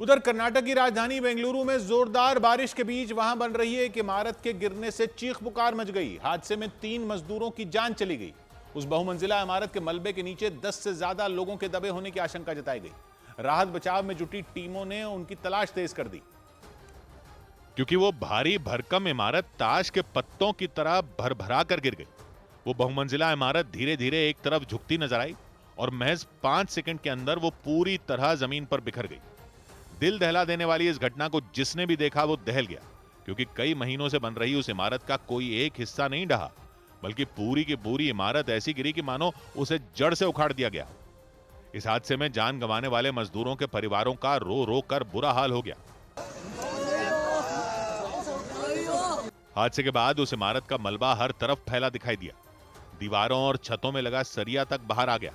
उधर कर्नाटक की राजधानी बेंगलुरु में जोरदार बारिश के बीच वहां बन रही एक इमारत के गिरने से चीख पुकार मच गई। हादसे में 3 मजदूरों की जान चली गई। उस बहुमंजिला इमारत के मलबे के नीचे 10 से ज्यादा लोगों के दबे होने की आशंका जताई गई। राहत बचाव में जुटी टीमों ने उनकी तलाश तेज कर दी। क्योंकि वो भारी भरकम इमारत ताश के पत्तों की तरह भरभरा कर गिर गई। वो बहुमंजिला इमारत धीरे धीरे एक तरफ झुकती नजर आई और महज 5 सेकंड के अंदर वो पूरी तरह जमीन पर बिखर गई। दिल दहला देने वाली इस घटना को जिसने भी देखा वो दहल गया, क्योंकि कई महीनों से बन रही उस इमारत का कोई एक हिस्सा नहीं ढहा, बल्कि पूरी की पूरी इमारत ऐसी गिरी कि मानो उसे जड़ से उखाड़ दिया गया। इस हादसे में जान गंवाने वाले मजदूरों के परिवारों का रो रो कर बुरा हाल हो गया। हादसे के बाद उस इमारत का मलबा हर तरफ फैला दिखाई दिया। दीवारों और छतों में लगा सरिया तक बाहर आ गया।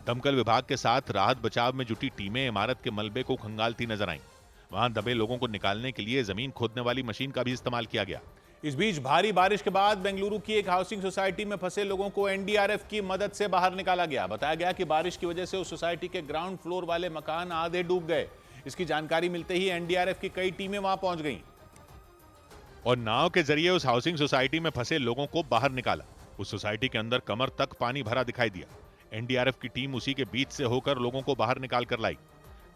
दमकल विभाग के साथ राहत बचाव में जुटी टीमें इमारत के मलबे को खंगालती नजर आईं। वहां दबे लोगों को निकालने के लिए जमीन खोदने वाली मशीन का भी इस्तेमाल किया गया। इस बीच भारी बारिश के बाद बेंगलुरु की एक हाउसिंग सोसाइटी में फंसे लोगों को एनडीआरएफ की मदद से बाहर निकाला गया। बताया गया कि बारिश की वजह से उस सोसाइटी के ग्राउंड फ्लोर वाले मकान आधे डूब गए। इसकी जानकारी मिलते ही एनडीआरएफ की कई टीमें वहां पहुंच गईं और नाव के जरिए उस हाउसिंग सोसाइटी में फंसे लोगों को बाहर निकाला। उस सोसाइटी के अंदर कमर तक पानी भरा दिखाई दिया। एनडीआरएफ की टीम उसी के बीच से होकर लोगों को बाहर निकाल कर लाई।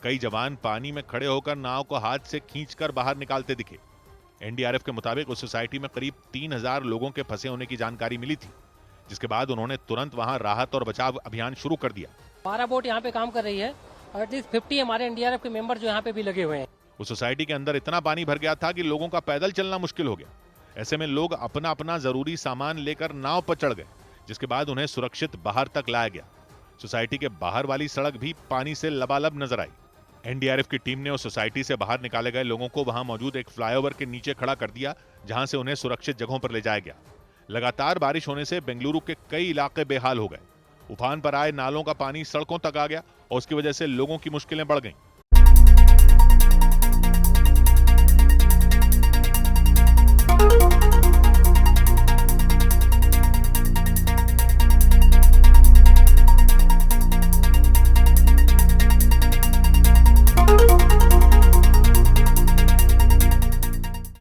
कई जवान पानी में खड़े होकर नाव को हाथ से खींचकर बाहर निकालते दिखे। एनडीआरएफ के मुताबिक उस सोसाइटी में करीब 3000 लोगों के फंसे होने की जानकारी मिली थी, जिसके बाद उन्होंने तुरंत वहां राहत और बचाव अभियान शुरू कर दिया। 12 बोट यहाँ पे काम कर रही है और एटलीस्ट 50 हमारे एनडीआरएफ के मेंबर जो यहाँ पे भी लगे हुए हैं। उस सोसाइटी के अंदर इतना पानी भर गया था कि लोगों का पैदल चलना मुश्किल हो गया। ऐसे में लोग अपना अपना जरूरी सामान लेकर नाव पर चढ़ गए, जिसके बाद उन्हें सुरक्षित बाहर तक लाया गया। सोसाइटी के बाहर वाली सड़क भी पानी से लबालब नजर आई। एनडीआरएफ की टीम ने उस सोसाइटी से बाहर निकाले गए लोगों को वहां मौजूद एक फ्लाईओवर के नीचे खड़ा कर दिया, जहां से उन्हें सुरक्षित जगहों पर ले जाया गया। लगातार बारिश होने से बेंगलुरु के कई इलाके बेहाल हो गए। उफान पर आए नालों का पानी सड़कों तक आ गया और उसकी वजह से लोगों की मुश्किलें बढ़ गईं।